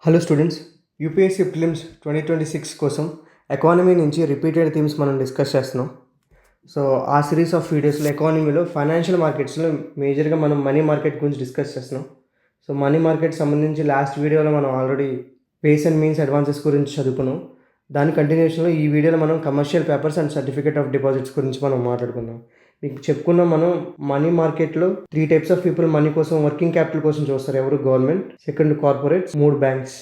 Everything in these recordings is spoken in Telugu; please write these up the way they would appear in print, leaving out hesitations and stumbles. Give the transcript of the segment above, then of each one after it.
హలో స్టూడెంట్స్, యూపీఎస్సీ ప్రిలిమ్స్ 2026 కోసం ఎకానమీ నుంచి రిపీటెడ్ థీమ్స్ మనం డిస్కస్ చేస్తున్నాం. సో ఆ సిరీస్ ఆఫ్ వీడియోస్లో ఎకానమీలో ఫైనాన్షియల్ మార్కెట్స్లో మేజర్గా మనం మనీ మార్కెట్ గురించి డిస్కస్ చేస్తున్నాం. సో మనీ మార్కెట్ సంబంధించి లాస్ట్ వీడియోలో మనం already base and means advances గురించి చదువుకున్నాం. దాని కంటిన్యూషన్లో ఈ వీడియోలో మనం commercial papers and certificate of deposits గురించి మనం మాట్లాడుకుందాం. మీకు చెప్పుకున్నాం, మనం మనీ మార్కెట్లో 3 టైప్స్ ఆఫ్ పీపుల్ మనీ కోసం, వర్కింగ్ క్యాపిటల్ కోసం చూస్తారు. ఎవరు? Government, second corporates, 3 banks.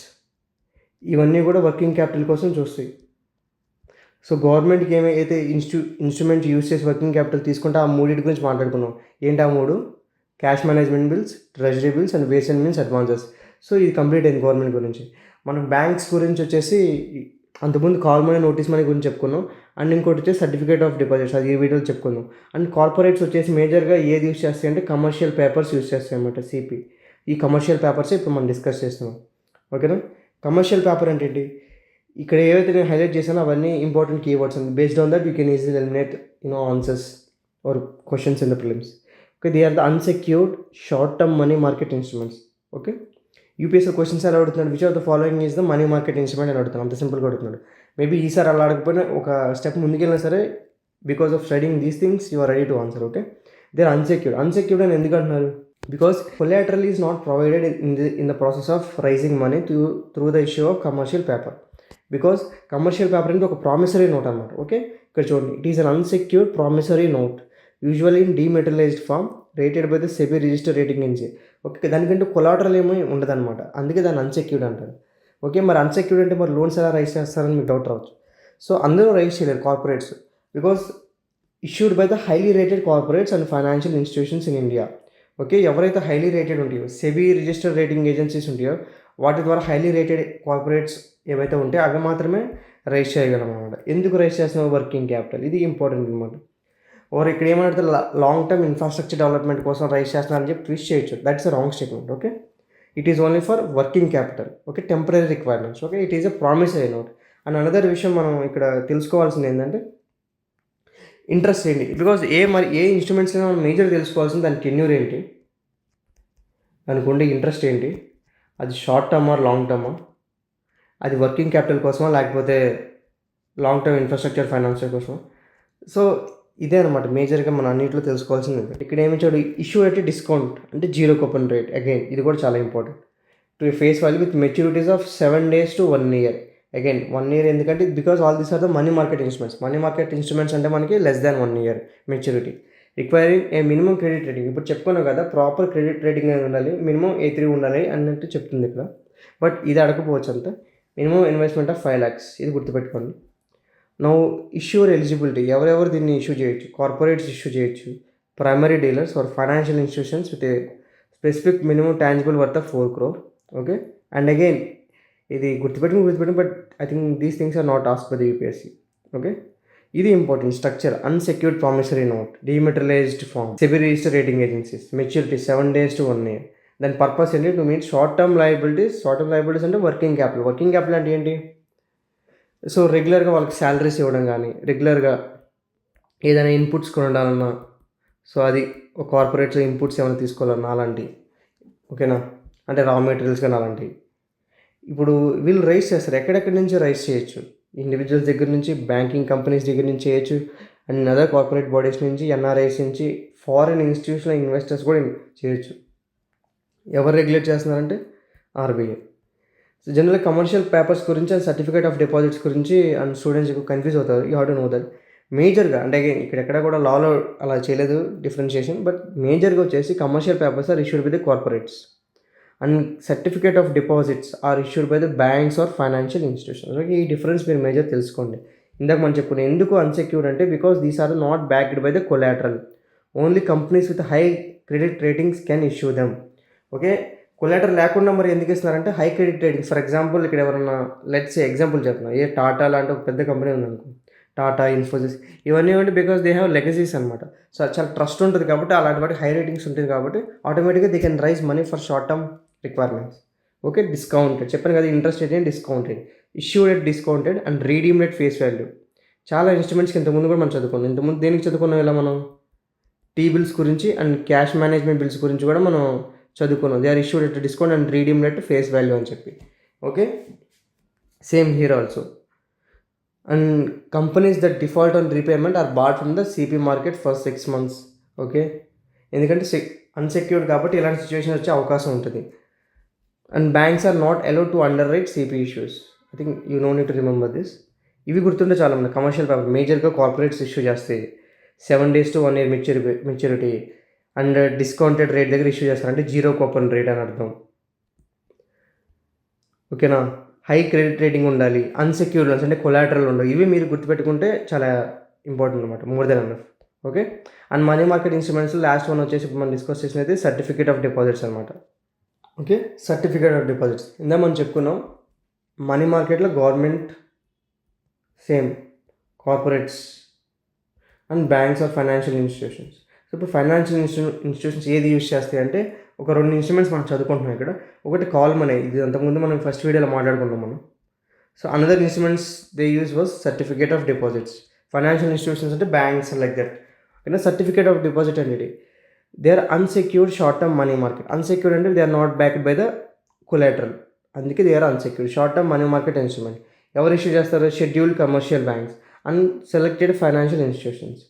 ఇవన్నీ కూడా వర్కింగ్ క్యాపిటల్ కోసం చూస్తాయి. సో గవర్నమెంట్కి ఏమైతే ఇన్స్ట్రుమెంట్ యూస్ చేసి వర్కింగ్ క్యాపిటల్ తీసుకుంటే ఆ మూడింటి గురించి మాట్లాడుకున్నాం. ఏంటి ఆ మూడు? Cash management bills, treasury bills and base and means advances. So ఇది కంప్లీట్ అయింది గవర్నమెంట్ గురించి. మనం బ్యాంక్స్ గురించి వచ్చేసి అంతకుముందు కాల్ మనీ, నోటీస్ మనీ గురించి చెప్పుకున్నాం. అండ్ ఇంకోటి వచ్చేసి సర్టిఫికేట్ ఆఫ్ డిపాజిట్స్, అది ఈ వీడియోలో చెప్పుకుందాం. అండ్ కార్పొరేట్స్ వచ్చేసి మేజర్గా ఏది యూస్ చేస్తాయి అంటే కమర్షియల్ పేపర్స్ యూస్ చేస్తాయి అన్నమాట, సిపి. ఈ కమర్షియల్ పేపర్స్ ఇప్పుడు మనం డిస్కస్ చేస్తున్నాం. ఓకేనా? కమర్షియల్ పేపర్ అంటే ఏంటి? ఇక్కడ ఏవైతే నేను హైలైట్ చేశానో అవన్నీ ఇంపార్టెంట్ కీవర్డ్స్ అండి. Based on that you can easily eliminate answers or questions in the prelims. Okay, they are the unsecured short term money market instruments. Okay, UPSC questions ఎలా అడుగుతున్నాడు? Which of the following is the money market instrument అని అడుగుతాను. అంత సింపుల్గా అడుగుతున్నాడు. మేబీ ఈసారి అలా అడగకపోయినా ఒక స్టెప్ ముందుకెళ్ళినా సరే, because of studying these things you are ready to answer. Okay, they are unsecured అని ఎందుకు అంటున్నారు? Because collateral is not provided in the process of raising money through the issue of commercial paper. Because commercial paper అంటే ఒక ప్రామిసరీ నోట్ అన్నమాట. ఓకే, ఇక్కడ చూడండి, it is an unsecured promissory note usually in dematerialised form rated by the SEBI register rating agency. Okay, దానికంటే కొలాటరల్ ఏమీ ఉండదన్నమాట, అందుకే దాన్ని అన్సెక్యూర్డ్ అంటారు. ఓకే, మరి అన్సెక్యూర్డ్ అంటే మరి లోన్స్ ఎలా రైజ్ చేస్తారని మీకు డౌట్ రావచ్చు. సో అందరూ రైజ్ చేయలేరు corporates, because issued by the highly rated corporates and financial institutions in India. Okay, ఎవరైతే హైలీ రేటెడ్ ఉంటాయో, సెబీ రిజిస్టర్ రేటింగ్ ఏజెన్సీస్ ఉంటాయో, వాటి ద్వారా హైలీ రేటెడ్ కార్పొరేట్స్ ఏవైతే ఉంటాయో అవి మాత్రమే రైజ్ చేయగలం అనమాట. ఎందుకు రైజ్ చేస్తున్నాం? Working capital. ఇది ఇంపార్టెంట్ అనమాట. ఓర్ ఇక్కడ ఏమంటే లాంగ్ టర్మ్ ఇన్ఫ్రాస్ట్రక్చర్ డెవలప్మెంట్ కోసం రైజ్ చేస్తున్నారని చెప్పి ట్విస్ట్ చేయొచ్చు. That's a wrong statement. Okay, it is only for working capital. Okay, temporary requirements. Okay, it is a promissory note. And another విషయం మనం ఇక్కడ తెలుసుకోవాల్సింది ఏంటంటే ఇంట్రెస్ట్ ఏంటి? బికాజ్ ఏ ఇన్స్ట్రుమెంట్స్లో మనం మేజర్ తెలుసుకోవాల్సింది దాని టెన్యూర్ ఏంటి, దానికి ఉండే ఇంట్రెస్ట్ ఏంటి, అది షార్ట్ టర్మా లాంగ్ టర్మా, అది వర్కింగ్ క్యాపిటల్ కోసమా లేకపోతే లాంగ్ టర్మ్ ఇన్ఫ్రాస్ట్రక్చర్ ఫైనాన్షియల్ కోసమా. సో ఇదే అనమాట మేజర్గా మనం అన్నింటిలో తెలుసుకోవాల్సింది. ఇక్కడ ఏమి చూడు, ఇష్యూ అయితే డిస్కౌంట్ అంటే జీరో కూపన్ రేట్. అగైన్ ఇది కూడా చాలా important. To face value with maturities of 7 days to 1 year. Again 1 year ఎందుకంటే because all these are the money market instruments. Money market instruments అంటే మనకి less than 1 year maturity, requiring a minimum credit rating. ఇప్పుడు చెప్పుకున్నాం కదా, ప్రాపర్ క్రెడిట్ రేటింగ్ అనేది ఉండాలి, మినిమం A3 ఉండాలి అన్నట్టు చెప్తుంది ఇక్కడ. బట్ ఇది అడగకపోవచ్చు అంత. మినిమం ఇన్వెస్ట్మెంట్ ఆఫ్ 5 lakhs, ఇది గుర్తుపెట్టుకోండి. నౌ ఇష్యూర్ ఎలిజిబిలిటీ, ఎవరెవరు దీన్ని ఇష్యూ చేయొచ్చు? కార్పొరేట్స్ ఇష్యూ చేయొచ్చు, primary dealers or financial institutions with a specific minimum tangible worth of 4 crore. Okay, and again ఇది గుర్తుపెట్టుకుని but I think these things are not asked by the UPSC. Okay, ఇది important. Structure unsecured promissory note, dematerialised form, SEBI register rating agencies, maturity 7 days to 1 year. దాని పర్పస్ ఏంటి? To meet short term liabilities. Short term liabilities అంటే వర్కింగ్ క్యాపిటల్. వర్కింగ్ క్యాపిటల్ అంటే ఏంటి? సో రెగ్యులర్గా వాళ్ళకి శాలరీస్ ఇవ్వడం కానీ, రెగ్యులర్గా ఏదైనా ఇన్పుట్స్ కొనాలన్నా, సో అది ఒక కార్పొరేట్స్ ఇన్పుట్స్ ఏమైనా తీసుకోవాలన్నా అలాంటివి. ఓకేనా? అంటే రా మెటీరియల్స్ కానీ అలాంటివి. ఇప్పుడు వీళ్ళు రైజ్ చేస్తారు, ఎక్కడెక్కడి నుంచి రైజ్ చేయొచ్చు? ఇండివిజువల్స్ దగ్గర నుంచి, బ్యాంకింగ్ కంపెనీస్ దగ్గర నుంచి చేయొచ్చు, అండ్ అదర్ కార్పొరేట్ బాడీస్ నుంచి, ఎన్ఆర్ఐస్ నుంచి, ఫారిన్ ఇన్స్టిట్యూషనల్ ఇన్వెస్టర్స్ కూడా చేయొచ్చు. ఎవరు రెగ్యులేట్ చేస్తున్నారంటే ఆర్బీఐ. సో జనరల్గా కమర్షియల్ పేపర్స్ గురించి అండ్ సర్టిఫికేట్ ఆఫ్ డిపాజిట్స్ గురించి అండ్ స్టూడెంట్స్ కన్ఫ్యూజ్ అవుతారు. You have to know that మేజర్గా, అంటే అగైన్ ఇక్కడెక్కడ కూడా లాలో అలా చేయలేదు డిఫరెన్షియేషన్, బట్ మేజర్గా వచ్చేసి commercial papers are issued by the corporates and certificate of deposits are issued by the banks or financial institutions. Okay, ఈ డిఫరెన్స్ మీరు మేజర్ తెలుసుకోండి. ఇందాక మనం చెప్పుకున్నాం ఎందుకు అన్సెక్యూర్డ్ అంటే because these are not backed by the collateral. Only companies with high credit ratings can issue them. Okay, collateral లేకుండా మరి ఎందుకు ఇస్తున్నారంటే high credit ratings. For example ఇక్కడ ఎవరన్నా లెట్స్ ఎగ్జాంపుల్ చెప్తున్నా, ఏ టాటా లాంటి ఒక పెద్ద కంపెనీ ఉందనుకో, టాటా, ఇన్ఫోసిస్, ఇవన్నీ ఏమంటే బికాస్ దే హ్యావ్ లెగసీస్ అనమాట. సో చాలా ట్రస్ట్ ఉంటుంది కాబట్టి, అలాంటి వాటి హై రేటింగ్స్ ఉంటుంది కాబట్టి ఆటోమేటిక్గా they can raise money for short term requirements. Okay, discounted చెప్పాను కదా, interest rate discounted, issued at discounted and redeemed at face value. చాలా ఇన్స్ట్రుమెంట్స్కి ఇంతకుముందు కూడా మనం చదువుకున్నాం. ఇంతకుముందు దేనికి చదువుకున్నాం ఇలా మనం? టీ బిల్స్ గురించి అండ్ క్యాష్ మేనేజ్మెంట్ బిల్స్ గురించి కూడా మనం చదువుకున్నాం. They are issued at discount and redeemed at face value అని చెప్పి. Okay, same here also. And companies that default on repayment are barred from the CP market for 6 months. Okay, ఎందుకంటే అన్సెక్యూర్డ్ కాబట్టి ఇలాంటి సిచ్యువేషన్ వచ్చే అవకాశం ఉంటుంది. And banks are not allowed to underwrite CP issues. I think you know need to remember this. ఇవి గుర్తుంటే చాలా మంది కమర్షియల్ పేపర్ మేజర్గా కార్పొరేట్స్ ఇష్యూ చేస్తాయి 7 days to 1 year maturity and discounted rate దగ్గర ఇష్యూ చేస్తారు, అంటే జీరో కూపన్ రేట్ అని అర్థం. ఓకేనా, హై క్రెడిట్ రేటింగ్ ఉండాలి, అన్సెక్యూర్డ్ లోన్స్ అంటే కొలాటరల్ ఉండవు. ఇవి మీరు గుర్తుపెట్టుకుంటే చాలా ఇంపార్టెంట్ అనమాట, more than enough. Okay, and money market instruments last one వచ్చేసి ఇప్పుడు మనం డిస్కస్ చేసినది సర్టిఫికేట్ ఆఫ్ డిపాజిట్స్ అనమాట. ఓకే, సర్టిఫికేట్ ఆఫ్ డిపాజిట్స్ ఇందా మనం చెప్పుకున్నాం. మనీ మార్కెట్లో government, same corporates and banks or financial institutions. So ఇప్పుడు ఫైనాన్షియల్ ఇన్స్టిట్యూషన్స్ ఏది యూస్ చేస్తాయి అంటే ఒక 2 ఇన్స్ట్రుమెంట్స్ మనం చదువుకుంటున్నాం ఇక్కడ. ఒకటి కాల్ మనీ, ఇది అంతకుముందు మనం ఫస్ట్ వీడియోలో మాట్లాడుకున్నాం మనం. So another instruments they use was certificate of deposits. Financial institutions అంటే బ్యాంక్స్ లైక్ దట్. ఓకేనా, సర్టిఫికేట్ ఆఫ్ డిపాజిట్ అనేది they are unsecured short term money market. Unsecured అంటే they are not backed by the collateral, అందుకే they are unsecured short term money market instrument. ఎవరు ఇష్యూ చేస్తారు? Scheduled commercial banks and selected financial institutions.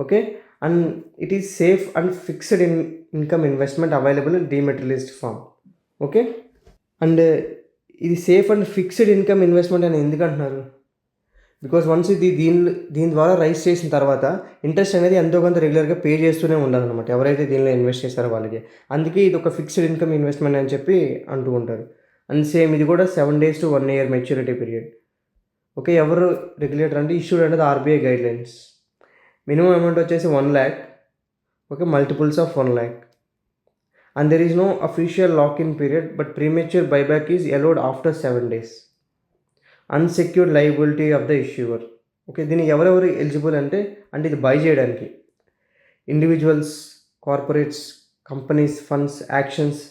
Okay, and it is safe and fixed income investment available in dematerialised form. Okay, and ఇది safe and fixed income investment అని ఎందుకు అంటున్నారు? బికాస్ వన్స్ ఇది దీని ద్వారా రైజ్ చేసిన తర్వాత ఇంట్రెస్ట్ అనేది ఎంతో కొంత రెగ్యులర్గా పే చేస్తూనే ఉండాలన్నమాట ఎవరైతే దీనిలో ఇన్వెస్ట్ చేస్తారో వాళ్ళకి. అందుకే ఇది ఒక ఫిక్స్డ్ ఇన్కమ్ ఇన్వెస్ట్మెంట్ అని చెప్పి అంటూ ఉంటారు. అండ్ సేమ్ ఇది కూడా 7 days to 1 year maturity period. Okay, ఎవరు రెగ్యులేటర్ అంటే ఇష్యూడ్ అనేది ఆర్బీఐ గైడ్లైన్స్. మినిమం అమౌంట్ వచ్చేసి 1 lakh. Okay, multiples of 1 lakh. And there is no official lock in period but premature buyback is allowed after 7 days. Unsecured liability of the issuer. Okay, దీనికి ఎవరెవరు ఎలిజిబుల్ అంటే ఇది బై చేయడానికి individuals, corporates, companies, funds, actions,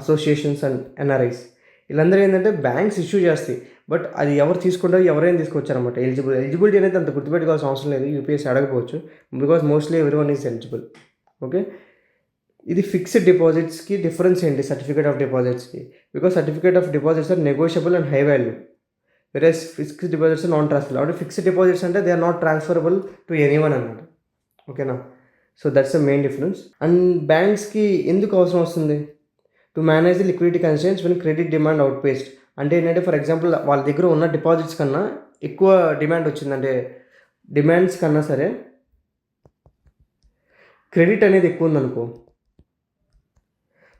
associations and NRIs. వీళ్ళందరూ ఏంటంటే బ్యాంక్స్ ఇష్యూ చేస్తాయి, బట్ అది ఎవరు తీసుకుంటారో ఎవరైనా తీసుకొచ్చారనమాట. ఎలిజిబిలిటీ అనేది అంత గుర్తుపెట్టుకోవాల్సిన అవసరం లేదు, యూపీఎస్సీ అడగకపోవచ్చు because mostly every one is eligible. Okay, ఇది ఫిక్స్డ్ డిపాజిట్స్కి డిఫరెన్స్ ఏంటి సర్టిఫికేట్ ఆఫ్ డిపాజిట్స్కి? Because certificate of deposits are negotiable and high value, versus fixed deposits non transferable. అంటే ఫిక్స్డ్ డిపాజిట్స్ అంటే they are not transferable to anyone అనమాట. ఓకేనా, so that's the main difference. అండ్ బ్యాంక్స్కి ఎందుకు అవసరం వస్తుంది? To manage the liquidity constraints when credit demand outpaced. అంటే ఏంటంటే ఫర్ ఎగ్జాంపుల్ వాళ్ళ దగ్గర ఉన్న డిపాజిట్స్ కన్నా ఎక్కువ డిమాండ్ వచ్చిందంటే డిమాండ్స్ కన్నా సరే క్రెడిట్ అనేది ఎక్కువ ఉందనుకో.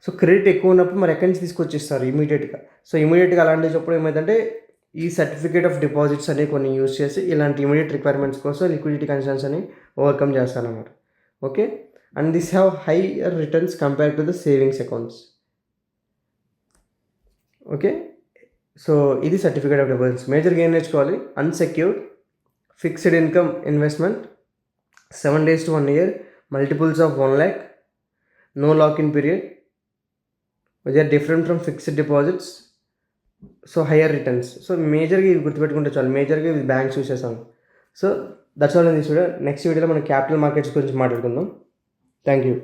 సో క్రెడిట్ ఎక్కువ ఉన్నప్పుడు మరి ఎక్కడి నుంచి తీసుకొచ్చిస్తారు ఇమీడియట్గా. సో ఇమీడియట్గా అలాంటిప్పుడు ఏమైందంటే ఈ సర్టిఫికేట్ ఆఫ్ డిపాజిట్స్ అనేవి కొన్ని యూజ్ చేసి ఇలాంటి ఇమీడియట్ రిక్వైర్మెంట్స్ కోసం లిక్విడిటీ కన్సర్న్స్ అని ఓవర్కమ్ చేస్తారన్నమాట. Okay, and this have higher returns compare to the savings accounts. Okay, so ఇది సర్టిఫికేట్ ఆఫ్ డిపాజిట్స్. మేజర్గా ఏం నేర్చుకోవాలి? Unsecured, fixed income investment, 7 days to 1 year, multiples of 1 lakh, no lock in period, they are different from fixed deposits, so higher returns. So మేజర్గా ఇవి గుర్తుపెట్టుకుంటే చాలు. మేజర్గా ఇవి బ్యాంక్స్ యూస్ చేస్తాను. So that's all in this video. Next వీడియోలో మనం క్యాపిటల్ మార్కెట్స్ గురించి మాట్లాడుకుందాం. Thank you.